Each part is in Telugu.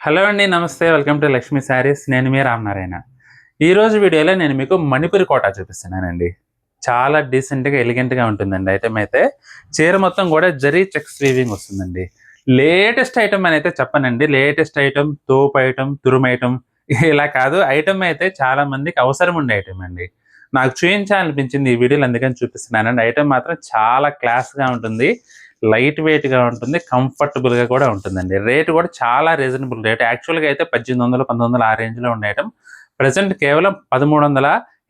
హలో అండి, నమస్తే. Welcome to Lakshmi saris. నేను మీ రామనారాయణ. ఈరోజు వీడియోలో నేను మీకు మణిపురి కోటా చూపిస్తున్నానండి. చాలా డీసెంట్‌గా, ఎలిగెంట్‌గా ఉంటుందండి ఐటెమ్ అయితే. చీర మొత్తం కూడా జరీ చెక్స్ వీవింగ్ వస్తుందండి. లేటెస్ట్ ఐటెమ్ అని అయితే చెప్పనండి. లేటెస్ట్ ఐటెమ్, తోపు ఐటెమ్, తురుము ఐటెమ్ ఇలా కాదు. ఐటెమ్ అయితే చాలా మందికి అవసరం ఉండే ఐటెమ్ అండి. నాకు చూయించాలనిపించింది ఈ వీడియోలో, అందుకని చూపిస్తున్నానండి. ఐటెమ్ మాత్రం చాలా క్లాస్‌గా ఉంటుంది. లైట్ వెయిట్‌గా ఉంటుంది. కంఫర్టబుల్‌గా కూడా ఉంటుందండి. రేట్ కూడా చాలా రీజనబుల్ రేట్. యాక్చువల్‌గా అయితే 1800, 1900 ఆ రేంజ్‌లో ఉండే ఐటెమ్ ప్రెజెంట్ కేవలం రూ.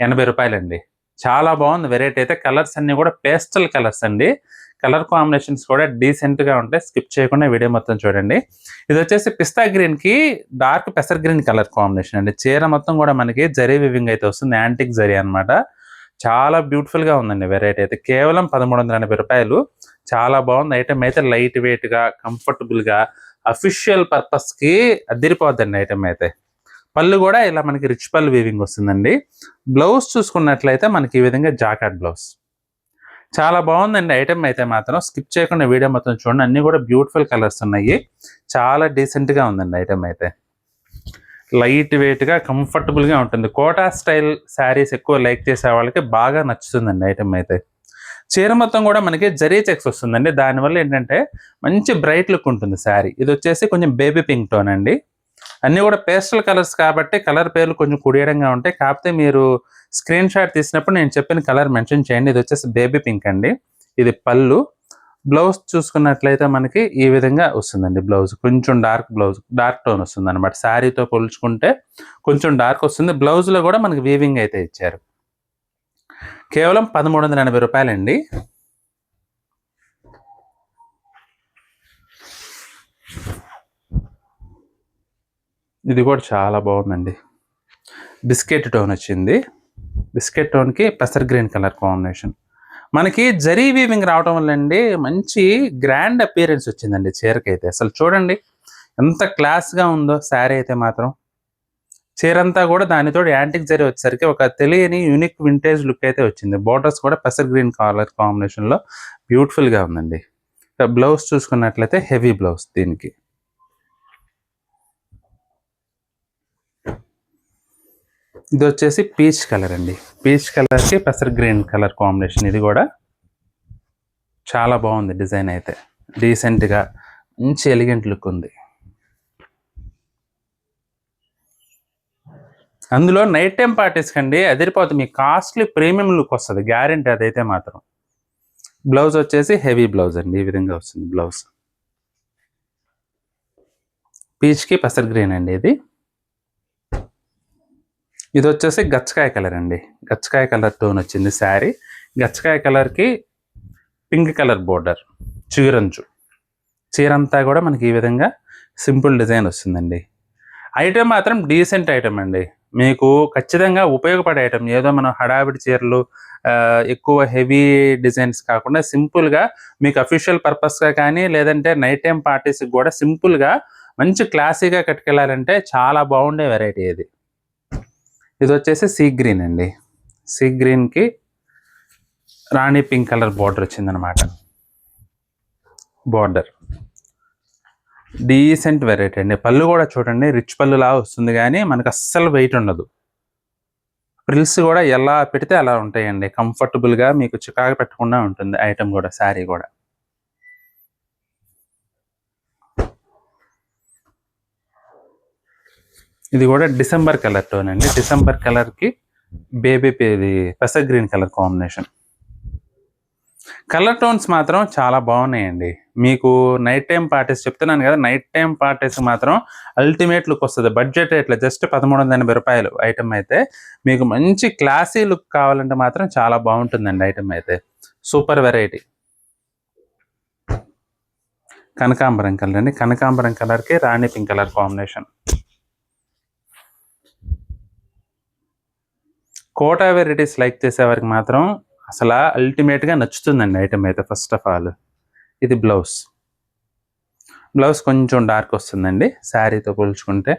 1380 అండి. చాలా బాగుంది వెరైటీ అయితే. కలర్స్ అన్నీ కూడా పేస్టల్ కలర్స్ అండి. కలర్ కాంబినేషన్స్ కూడా డీసెంట్‌గా ఉంటాయి. స్కిప్ చేయకుండా వీడియో మొత్తం చూడండి. ఇది వచ్చేసి పిస్తా గ్రీన్‌కి డార్క్ పెసర్ గ్రీన్ కలర్ కాంబినేషన్ అండి. చీర మొత్తం కూడా మనకి జరీ వీవింగ్ అయితే వస్తుంది. యాంటిక్ జరీ అన్నమాట. చాలా బ్యూటిఫుల్‌గా ఉందండి వెరైటీ అయితే. కేవలం రూ. 1380. చాలా బాగుంది ఐటెమ్ అయితే. లైట్ వెయిట్‌గా, కంఫర్టబుల్‌గా, అఫీషియల్ పర్పస్‌కి అదిరిపోద్దండి ఐటెమ్ అయితే. పళ్ళు కూడా ఇలా మనకి రిచ్ పళ్ళు వీవింగ్ వస్తుందండి. బ్లౌజ్ చూసుకున్నట్లయితే మనకి ఈ విధంగా జాకార్డ్ బ్లౌజ్. చాలా బాగుందండి ఐటెమ్ అయితే మాత్రం. స్కిప్ చేయకుండా వీడియో మొత్తం చూడండి. అన్నీ కూడా బ్యూటిఫుల్ కలర్స్ ఉన్నాయి. చాలా డీసెంట్‌గా ఉందండి ఐటెమ్ అయితే. లైట్ వెయిట్‌గా, కంఫర్టబుల్‌గా ఉంటుంది. కోటా స్టైల్ శారీస్ ఎక్కువ లైక్ చేసే వాళ్ళకి బాగా నచ్చుతుందండి ఐటెమ్ అయితే. చీర మొత్తం కూడా మనకి జరీ చెక్స్ వస్తుందండి. దానివల్ల ఏంటంటే మంచి బ్రైట్ లుక్ ఉంటుంది శారీ. ఇది వచ్చేసి కొంచెం బేబీ పింక్ టోన్ అండి. అన్నీ కూడా పేస్టల్ కలర్స్ కాబట్టి కలర్ పేర్లు కొంచెం కుడియడంగా ఉంటాయి. కాకపోతే మీరు స్క్రీన్ షాట్ తీసినప్పుడు నేను చెప్పిన కలర్ మెన్షన్ చేయండి. ఇది వచ్చేసి బేబీ పింక్ అండి. ఇది పళ్ళు. బ్లౌజ్ చూసుకున్నట్లయితే మనకి ఈ విధంగా వస్తుందండి బ్లౌజ్. కొంచెం డార్క్ టోన్ వస్తుందన్నమాట. శారీతో పోల్చుకుంటే కొంచెం డార్క్ వస్తుంది. బ్లౌజ్‌లో కూడా మనకి వీవింగ్ అయితే ఇచ్చారు. కేవలం రూ. 1380 అండి. ఇది కూడా చాలా బాగుందండి. బిస్కెట్ టోన్ వచ్చింది. బిస్కెట్ టోన్‌కి పెసర్ గ్రీన్ కలర్ కాంబినేషన్. మనకి జరీ వీవింగ్ రావటం వల్ల అండి మంచి గ్రాండ్ అపియరెన్స్ వచ్చిందండి చీరకైతే. అసలు చూడండి ఎంత క్లాస్‌గా ఉందో శారీ అయితే మాత్రం. చీరంతా కూడా దానితోటి యాంటిక్ జరీ వచ్చేసరికి ఒక తెలియని యూనిక్ వింటేజ్ లుక్ అయితే వచ్చింది. బోర్డర్స్ కూడా పెసర్ గ్రీన్ కలర్ కాంబినేషన్‌లో బ్యూటిఫుల్‌గా ఉందండి. బ్లౌజ్ చూసుకున్నట్లయితే హెవీ బ్లౌజ్ దీనికి. ఇది వచ్చేసి పీచ్ కలర్ అండి. పీచ్ కలర్‌కి పెసర్ గ్రీన్ కలర్ కాంబినేషన్. ఇది కూడా చాలా బాగుంది డిజైన్ అయితే. డీసెంట్‌గా మంచి ఎలిగెంట్ లుక్ ఉంది. అందులో నైట్ టైమ్ పార్టీస్‌కి అండి అదిరిపోతుంది. మీకు కాస్ట్‌లీ ప్రీమియం లుక్ వస్తది. గ్యారంటీ అదైతే మాత్రం. బ్లౌజ్ వచ్చేసి హెవీ బ్లౌజ్ అండి. ఈ విధంగా వస్తుంది బ్లౌజ్. పీచ్‌కి పెసర్ గ్రీన్ అండి ఇది. ఇది వచ్చేసి గచ్చకాయ కలర్ అండి. గచ్చకాయ కలర్ టోన్ వచ్చింది శారీ. గచ్చకాయ కలర్‌కి పింక్ కలర్ బోర్డర్. చిగురంచు. చీరంతా కూడా మనకి ఈ విధంగా సింపుల్ డిజైన్ వస్తుందండి. ఐటెమ్ మాత్రం డీసెంట్ ఐటెమ్ అండి. మీకు ఖచ్చితంగా ఉపయోగపడే ఐటెమ్. ఏదో మనం హడావిడి చీరలు ఎక్కువ హెవీ డిజైన్స్ కాకుండా సింపుల్‌గా మీకు అఫీషియల్ పర్పస్‌గా కానీ, లేదంటే నైట్ టైమ్ పార్టీస్‌కి కూడా సింపుల్‌గా మంచి క్లాసీగా కట్టుకెళ్ళాలంటే చాలా బాగుండే వెరైటీ ఇది. ఇది వచ్చేసి సీ గ్రీన్ అండి. సీ గ్రీన్‌కి రాణి పింక్ కలర్ బోర్డర్ వచ్చిందనమాట. బోర్డర్. డీసెంట్ వెరైటీ అండి. పళ్ళు కూడా చూడండి రిచ్ పళ్ళులా వస్తుంది గానీ మనకు అస్సలు వెయిట్ ఉండదు. ఫ్రిల్స్ కూడా ఎలా పెడితే అలా ఉంటాయండి. కంఫర్టబుల్‌గా మీకు చికాకు పెట్టకుండా ఉంటుంది ఐటెమ్ కూడా, శారీ కూడా. ఇది కూడా డిసెంబర్ కలర్ టోన్ అండి. డిసెంబర్ కలర్‌కి ఇది పెసర్ green colour combination. Colour tones మాత్రం చాలా బాగున్నాయండి. మీకు నైట్ టైమ్ పార్టీస్ చెప్తున్నాను కదా! నైట్ టైమ్ పార్టీస్ మాత్రం అల్టిమేట్ లుక్ వస్తది. బడ్జెట్ రేట్‌లో జస్ట్ రూ. 1380 ఐటెమ్ అయితే. మీకు మంచి క్లాసీ లుక్ కావాలంటే మాత్రం చాలా బాగుంటుందండి ఐటెమ్ అయితే. Super variety. కనకాంబరం కలర్ అండి. కనకాంబరం కలర్‌కి rani pink colour combination. Kota varieties like చేసేవారికి మాత్రం అసల అల్టిమేట్‌గా నచ్చుతుందండి ఐటెమ్ అయితే ఫస్ట్ ఆఫ్ ఆల్. ఇది బ్లౌజ్. బ్లౌజ్ కొంచెం డార్క్ వస్తుందండి శారీతో పోల్చుకుంటే.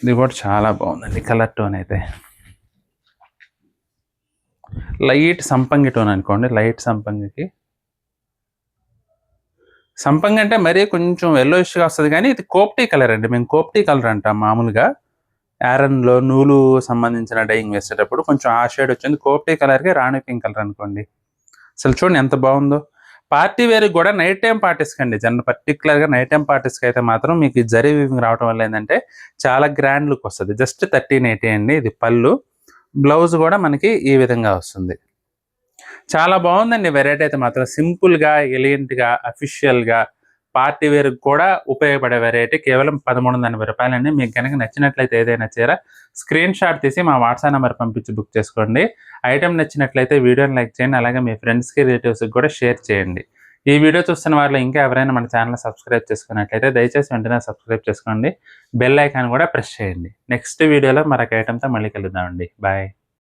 ఇది కూడా చాలా బాగుందండి కలర్ టోన్ అయితే. లైట్ సంపంగి టోన్ అనుకోండి. లైట్ సంపంగికి సంపంగి అంటే మరీ కొంచెం ఎల్లోయిష్గా వస్తుంది, కానీ ఇది కోప్టీ కలర్ అండి. మేము కోప్టీ కలర్ అంటాం మామూలుగా. యారన్లో నూలు సంబంధించిన డైయింగ్ వేసేటప్పుడు కొంచెం ఆ షేడ్ వచ్చింది. కోప్టీ కలర్కి రాణి పింక్ కలర్ అనుకోండి. అసలు చూడండి ఎంత బాగుందో. పార్టీ వేర్ కూడా నైట్ టైం పార్టీస్కి అండి, పర్టికులర్గా నైట్ టైం పార్టీస్కి అయితే మాత్రం మీకు ఈ జరీ వీవింగ్ రావడం వల్ల ఏంటంటే చాలా గ్రాండ్ లుక్ వస్తుంది. జస్ట్ 1380 అండి ఇది పళ్ళు. బ్లౌజ్ కూడా మనకి ఈ విధంగా వస్తుంది. చాలా బాగుందండి వెరైటీ అయితే మాత్రం. సింపుల్గా, ఎలిగెంట్గా, అఫీషియల్గా పార్టీ వేర్ కూడా ఉపయోగపడే వెరైటీ. కేవలం 1380 రూపాయలండి. మీకు కనుక నచ్చినట్లయితే ఏదైనా చీర స్క్రీన్ షాట్ తీసి మా వాట్సాప్ నెంబర్ పంపించి బుక్ చేసుకోండి. ఐటెం నచ్చినట్లయితే వీడియోని లైక్ చేయండి. అలాగే మీ ఫ్రెండ్స్కి, రిలేటివ్స్కి కూడా షేర్ చేయండి. ఈ వీడియో చూస్తున్న వారిలో ఇంకా ఎవరైనా మన ఛానల్ సబ్స్క్రైబ్ చేసుకున్నట్లయితే దయచేసి వెంటనే సబ్స్క్రైబ్ చేసుకోండి. బెల్ ఐకాన్ కూడా ప్రెస్ చేయండి. నెక్స్ట్ వీడియోలో మరొక ఐటెంతో మళ్ళీ కలుద్దామండి. బాయ్.